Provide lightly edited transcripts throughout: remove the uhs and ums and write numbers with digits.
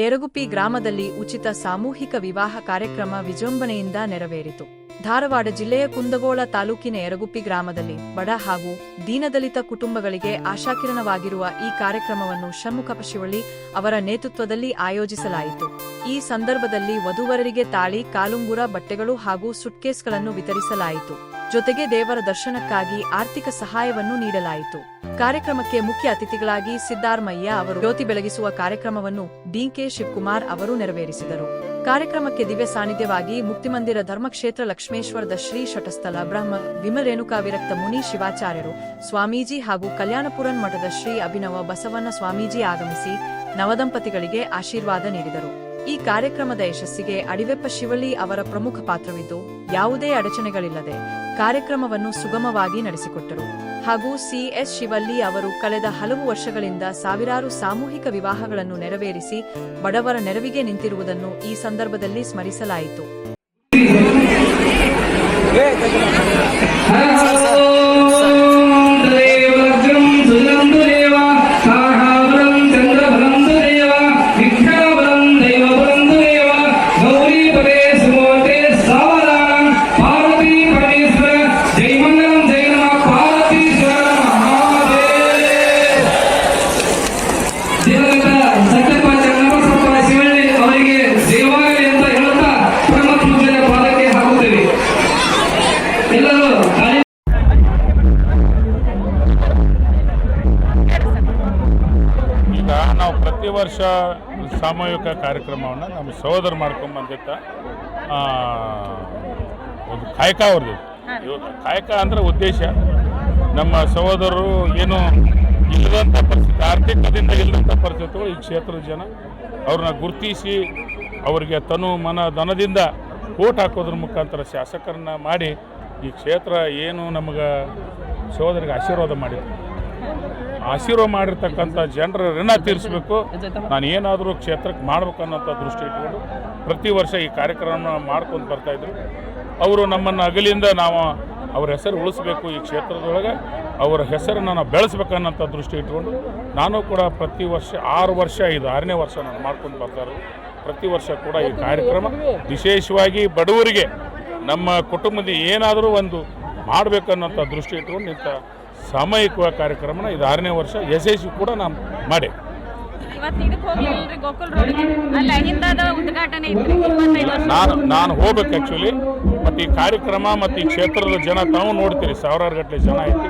ಯರಗುಪ್ಪಿ ಗ್ರಾಮದಲ್ಲಿ ಉಚಿತ ಸಾಮೂಹಿಕ ವಿವಾಹ ಕಾರ್ಯಕ್ರಮ ವಿಜೃಂಭಣೆಯಿಂದ ನೆರವೇರಿತು. ಧಾರವಾಡ ಜಿಲ್ಲೆಯ ಕುಂದಗೋಳ ತಾಲೂಕಿನ ಯರಗುಪ್ಪಿ ಗ್ರಾಮದಲ್ಲಿ ಬಡ ಹಾಗೂ ದೀನದಲಿತ ಕುಟುಂಬಗಳಿಗೆ ಆಶಾಕಿರಣವಾಗಿರುವ ಈ ಕಾರ್ಯಕ್ರಮವನ್ನು ಷಣ್ಮುಖ ಶಿವಳ್ಳಿ ಅವರ ನೇತೃತ್ವದಲ್ಲಿ ಆಯೋಜಿಸಲಾಯಿತು. ಈ ಸಂದರ್ಭದಲ್ಲಿ ವಧುವರರಿಗೆ ತಾಳಿ, ಕಾಲುಂಗುರ, ಬಟ್ಟೆಗಳು ಹಾಗೂ ಸುಟ್ಕೇಸ್ಗಳನ್ನು ವಿತರಿಸಲಾಯಿತು. ಜೊತೆಗೆ ದೇವರ ದರ್ಶನಕ್ಕಾಗಿ ಆರ್ಥಿಕ ಸಹಾಯವನ್ನು ನೀಡಲಾಯಿತು. ಕಾರ್ಯಕ್ರಮಕ್ಕೆ ಮುಖ್ಯ ಅತಿಥಿಗಳಾಗಿ ಸಿದ್ದಾರಮಯ್ಯ ಅವರು ಜ್ಯೋತಿ ಬೆಳಗಿಸುವ ಕಾರ್ಯಕ್ರಮವನ್ನು ಡಿಕೆ ಶಿವಕುಮಾರ್ ಅವರು ನೆರವೇರಿಸಿದರು. ಕಾರ್ಯಕ್ರಮಕ್ಕೆ ದಿವ್ಯ ಸಾನ್ನಿಧ್ಯವಾಗಿ ಮುಕ್ತಿಮಂದಿರ ಧರ್ಮಕ್ಷೇತ್ರ ಲಕ್ಷ್ಮೇಶ್ವರದ ಶ್ರೀ ಶಟಸ್ಥಲ ಬ್ರಹ್ಮ ವಿಮರೇಣುಕಾ ವಿರಕ್ತ ಮುನಿ ಶಿವಾಚಾರ್ಯರು ಸ್ವಾಮೀಜಿ ಹಾಗೂ ಕಲ್ಯಾಣಪುರನ್ ಮಠದ ಶ್ರೀ ಅಭಿನವ ಬಸವಣ್ಣ ಸ್ವಾಮೀಜಿ ಆಗಮಿಸಿ ನವದಂಪತಿಗಳಿಗೆ ಆಶೀರ್ವಾದ ನೀಡಿದರು. ಈ ಕಾರ್ಯಕ್ರಮದ ಯಶಸ್ಸಿಗೆ ಅಡಿವೆಪ್ಪ ಶಿವಳ್ಳಿ ಅವರ ಪ್ರಮುಖ ಪಾತ್ರವಿದ್ದು, ಯಾವುದೇ ಅಡಚಣೆಗಳಿಲ್ಲದೆ ಕಾರ್ಯಕ್ರಮವನ್ನು ಸುಗಮವಾಗಿ ನಡೆಸಿಕೊಟ್ಟರು. ಹಾಗೂ ಸಿಎಸ್ ಶಿವಳ್ಳಿ ಅವರು ಕಳೆದ ಹಲವು ವರ್ಷಗಳಿಂದ ಸಾವಿರಾರು ಸಾಮೂಹಿಕ ವಿವಾಹಗಳನ್ನು ನೆರವೇರಿಸಿ ಬಡವರ ನೆರವಿಗೆ ನಿಂತಿರುವುದನ್ನು ಈ ಸಂದರ್ಭದಲ್ಲಿ ಸ್ಮರಿಸಲಾಯಿತು. ನಾವು ಪ್ರತಿ ವರ್ಷ ಸಾಮೂಹಿಕ ಕಾರ್ಯಕ್ರಮವನ್ನು ನಮ್ಮ ಸಹೋದರ ಮಾಡ್ಕೊಂಡ್ಬಂದಿತ್ತ ಒಂದು ಕಾಯಕ ಅವ್ರದ್ದು. ಕಾಯಕ ಅಂದರೆ ಉದ್ದೇಶ, ನಮ್ಮ ಸಹೋದರರು ಏನು ಇಲ್ಲದಂಥ ಪರಿಸ್ಥಿತಿ, ಆರ್ಥಿಕದಿಂದ ಇಲ್ಲದಂಥ ಪರಿಸ್ಥಿತಿಗಳು ಈ ಕ್ಷೇತ್ರದ ಜನ ಅವ್ರನ್ನ ಗುರುತಿಸಿ ಅವರಿಗೆ ತನು ಮನ ಧನದಿಂದ ಓಟ್ ಹಾಕೋದ್ರ ಮುಖಾಂತರ ಶಾಸಕರನ್ನ ಮಾಡಿ ಈ ಕ್ಷೇತ್ರ ಏನು ನಮಗೆ ಸಹೋದರಿಗೆ ಆಶೀರ್ವಾದ ಮಾಡಿದ್ರು. ಆಶೀರ್ವಾದ ಮಾಡಿರ್ತಕ್ಕಂಥ ಜನರ ಋಣ ತೀರಿಸಬೇಕು, ನಾನು ಏನಾದರೂ ಕ್ಷೇತ್ರಕ್ಕೆ ಮಾಡ್ಬೇಕನ್ನೋಂಥ ದೃಷ್ಟಿ ಇಟ್ಕೊಂಡು ಪ್ರತಿ ವರ್ಷ ಈ ಕಾರ್ಯಕ್ರಮ ಮಾಡ್ಕೊಂಡು ಬರ್ತಾಯಿದ್ರು. ಅವರು ನಮ್ಮನ್ನು ಅಗಲಿಂದ ನಾವು ಅವ್ರ ಹೆಸರು ಉಳಿಸ್ಬೇಕು, ಈ ಕ್ಷೇತ್ರದೊಳಗೆ ಅವರ ಹೆಸರನ್ನು ನಾವು ಬೆಳೆಸ್ಬೇಕನ್ನೋಂಥ ದೃಷ್ಟಿ ಇಟ್ಕೊಂಡು ನಾನು ಕೂಡ ಪ್ರತಿ ವರ್ಷ 6 ವರ್ಷ ಇದು 6ನೇ ವರ್ಷ ನಾನು ಮಾಡ್ಕೊಂಡು ಬರ್ತಾರೆ. ಪ್ರತಿ ವರ್ಷ ಕೂಡ ಈ ಕಾರ್ಯಕ್ರಮ ವಿಶೇಷವಾಗಿ ಬಡವರಿಗೆ ನಮ್ಮ ಕುಟುಂಬದ ಏನಾದರೂ ಒಂದು ಮಾಡಬೇಕನ್ನೋಂಥ ದೃಷ್ಟಿ ಇಟ್ಕೊಂಡು ಇಂಥ ಸಾಮೂಹಿಕ ಕಾರ್ಯಕ್ರಮನ ಇದು 6ನೇ ವರ್ಷ ಯಶಸ್ವಿ ಕೂಡ ನಾನು ಮಾಡಿ. ನಾನು ಹೋಗ್ಬೇಕು ಆ್ಯಕ್ಚುಲಿ. ಮತ್ತು ಈ ಕಾರ್ಯಕ್ರಮ ಮತ್ತು ಈ ಕ್ಷೇತ್ರದ ಜನ ತಾವು ನೋಡ್ತೀರಿ, ಸಾವಿರಾರು ಗಟ್ಟಲೆ ಜನ ಐತಿ.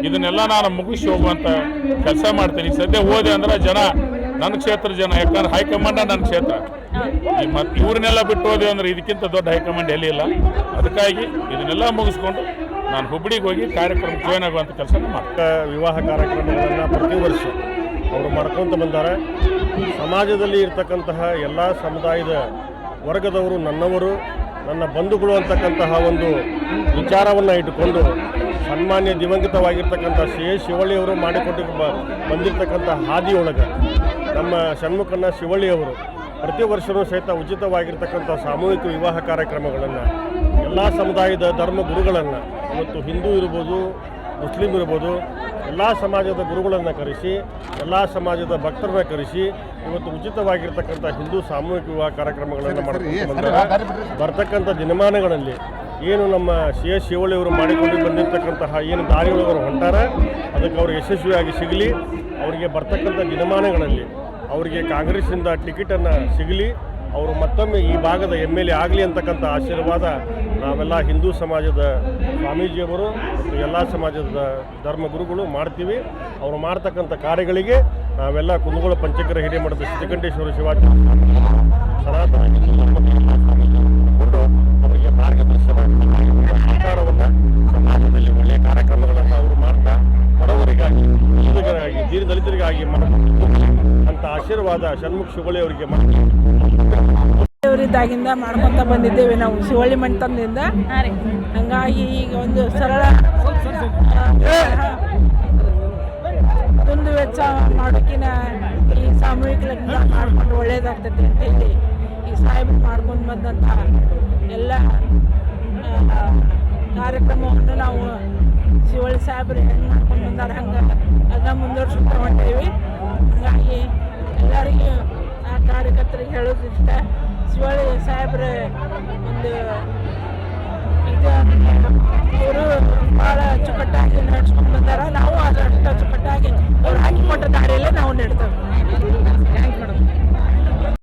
ಇದನ್ನೆಲ್ಲ ನಾನು ಮುಗಿಸಿ ಹೋಗುವಂಥ ಕೆಲಸ ಮಾಡ್ತೀನಿ. ಸದ್ಯ ಹೋದೆ ಅಂದ್ರೆ ಜನ ನನ್ನ ಕ್ಷೇತ್ರ ಜನ, ಯಾಕಂದ್ರೆ ಹೈಕಮಾಂಡ ನನ್ನ ಕ್ಷೇತ್ರ. ಮತ್ತು ಇವ್ರನ್ನೆಲ್ಲ ಬಿಟ್ಟು ಹೋದೆ ಅಂದ್ರೆ ಇದಕ್ಕಿಂತ ದೊಡ್ಡ ಹೈಕಮಾಂಡ್ ಎಲ್ಲಿ ಇಲ್ಲ. ಅದಕ್ಕಾಗಿ ಇದನ್ನೆಲ್ಲ ಮುಗಿಸ್ಕೊಂಡು ನಾನು ಹುಬ್ಬಳ್ಳಿಗೆ ಹೋಗಿ ಕಾರ್ಯಕ್ರಮ ಜಾಯ್ನ್ ಆಗುವಂಥ ಕೆಲಸ ಮಾಡ್ತೀನಿ. ವಿವಾಹ ಕಾರ್ಯಕ್ರಮಗಳನ್ನು ಪ್ರತಿ ವರ್ಷ ಅವರು ಮಾಡ್ಕೊತ ಬಂದ್ದಾರೆ. ಸಮಾಜದಲ್ಲಿ ಇರ್ತಕ್ಕಂತಹ ಎಲ್ಲ ಸಮುದಾಯದ ವರ್ಗದವರು ನನ್ನವರು, ನನ್ನ ಬಂಧುಗಳು ಅಂತಕ್ಕಂತಹ ಒಂದು ವಿಚಾರವನ್ನು ಇಟ್ಟುಕೊಂಡು ಸನ್ಮಾನ್ಯ ದಿವಂಗತವಾಗಿರ್ತಕ್ಕಂಥ ಸಿಎಸ್ ಶಿವಳ್ಳಿಯವರು ಮಾಡಿಕೊಟ್ಟು ಬಂದಿರತಕ್ಕಂಥ ಹಾದಿಯೊಳಗೆ ನಮ್ಮ ಷಣ್ಮುಖಣ್ಣ ಶಿವಳ್ಳಿಯವರು ಪ್ರತಿ ವರ್ಷವೂ ಸಹಿತ ಉಚಿತವಾಗಿರ್ತಕ್ಕಂಥ ಸಾಮೂಹಿಕ ವಿವಾಹ ಕಾರ್ಯಕ್ರಮಗಳನ್ನು ಎಲ್ಲ ಸಮುದಾಯದ ಧರ್ಮ ಗುರುಗಳನ್ನು, ಇವತ್ತು ಹಿಂದೂ ಇರ್ಬೋದು, ಮುಸ್ಲಿಂ ಇರ್ಬೋದು, ಎಲ್ಲ ಸಮಾಜದ ಗುರುಗಳನ್ನು ಕರೆಸಿ, ಎಲ್ಲ ಸಮಾಜದ ಭಕ್ತರನ್ನ ಕರೆಸಿ ಇವತ್ತು ಉಚಿತವಾಗಿರ್ತಕ್ಕಂಥ ಹಿಂದೂ ಸಾಮೂಹಿಕ ವಿವಾಹ ಕಾರ್ಯಕ್ರಮಗಳನ್ನು ಮಾಡ್ಕೊಂಡು ಬಂದರೆ ಬರ್ತಕ್ಕಂಥ ದಿನಮಾನಗಳಲ್ಲಿ ಏನು ನಮ್ಮ ಸಿಎಸ್ ಶಿವಳ್ಳಿಯವರು ಮಾಡಿಕೊಂಡು ಬಂದಿರತಕ್ಕಂತಹ ಏನು ದಾರಿಯೊಳಗವರು ಹೊಂಟಾರ ಅದಕ್ಕೆ ಅವರು ಯಶಸ್ವಿಯಾಗಿ ಸಿಗಲಿ. ಅವರಿಗೆ ಬರ್ತಕ್ಕಂಥ ದಿನಮಾನಗಳಲ್ಲಿ ಅವರಿಗೆ ಕಾಂಗ್ರೆಸ್ಸಿಂದ ಟಿಕೆಟನ್ನು ಸಿಗಲಿ, ಅವರು ಮತ್ತೊಮ್ಮೆ ಈ ಭಾಗದ MLA ಆಗಲಿ ಅಂತಕ್ಕಂಥ ಆಶೀರ್ವಾದ ನಾವೆಲ್ಲ ಹಿಂದೂ ಸಮಾಜದ ಸ್ವಾಮೀಜಿಯವರು ಮತ್ತು ಎಲ್ಲ ಸಮಾಜದ ಧರ್ಮಗುರುಗಳು ಮಾಡ್ತೀವಿ. ಅವರು ಮಾಡ್ತಕ್ಕಂಥ ಕಾರ್ಯಗಳಿಗೆ ನಾವೆಲ್ಲ ಕುಂದಗೋಳ ಪಂಚಕರ ಹಿರೇಮಠದ ಸಿದ್ಧಕಂಠೇಶ್ವರ ಶಿವಾಚಾರ್ಯ ಸನಾತನ ಹಿಂದೂ ಧರ್ಮದ ಅವರಿಗೆ ಮಾರ್ಗದರ್ಶನ ಸರ್ಕಾರವನ್ನು ಸಮಾಜದಲ್ಲಿ ಒಳ್ಳೆಯ ಕಾರ್ಯಕ್ರಮಗಳನ್ನು ಅವರು ಮಾಡ್ತಾ ಬಡವರಿಗಾಗಿ, ದಲಿತರಿಗಾಗಿ, ದೀನದಲಿತರಿಗಾಗಿ ಅಂತ ಆಶೀರ್ವಾದ ಷಣ್ಮುಖ ಶಿವಳ್ಳಿ ಅವರಿಗೆ ಇದ್ದಾಗಿಂದ ಮಾಡ್ಕೊತ ಬಂದಿದ್ದೇವೆ ನಾವು ಶಿವಳ್ಳಿ ಮಣ್ತನದಿಂದ. ಹಂಗಾಗಿ ಈಗ ಒಂದು ಸರಳ ದುಂದು ವೆಚ್ಚ ಮಾಡೋಕ್ಕಿಂತ ಈ ಸಾಮೂಹಿಕ ಲಗ್ನ ಮಾಡ್ಕೊಂಡು ಒಳ್ಳೇದಾಗ್ತೈತಿ ಅಂತ ಹೇಳಿ ಈ ಸಾಹೇಬರು ಮಾಡ್ಕೊಂಡು ಬಂದಂಥ ಎಲ್ಲ ಕಾರ್ಯಕ್ರಮವನ್ನು ನಾವು ಶಿವಳ್ಳಿ ಸಾಹೇಬರು ಹೆಂಗೆ ಮಾಡ್ಕೊಂಡು ಬಂದಾರೆ ಹಂಗೆ ಅದನ್ನ ಮುಂದುವರ್ಸ್ಕೊಂಡು ಹೊಂಟೇವಿ. ಹಾಗಾಗಿ ಎಲ್ಲರಿಗೂ ಆ ಕಾರ್ಯಕರ್ತರಿಗೆ ಹೇಳೋದಿಷ್ಟ ಶಿವಳ್ಳಿ ಸಾಹೇಬ್ರ ಒಂದು ಇದು ಅವರು ಭಾಳ ಅಚ್ಚುಕಟ್ಟಾಗಿ ನಡ್ಸ್ಕೊಂಡು ಬಂದಾರ. ನಾವು ಅದಷ್ಟು ಅಚ್ಚುಕಟ್ಟಾಗಿ ಅವ್ರು ಹಾಕಿಕೊಟ್ಟ ದಾರಿಯಲ್ಲೇ ನಾವು ನಡ್ತೇವೆ.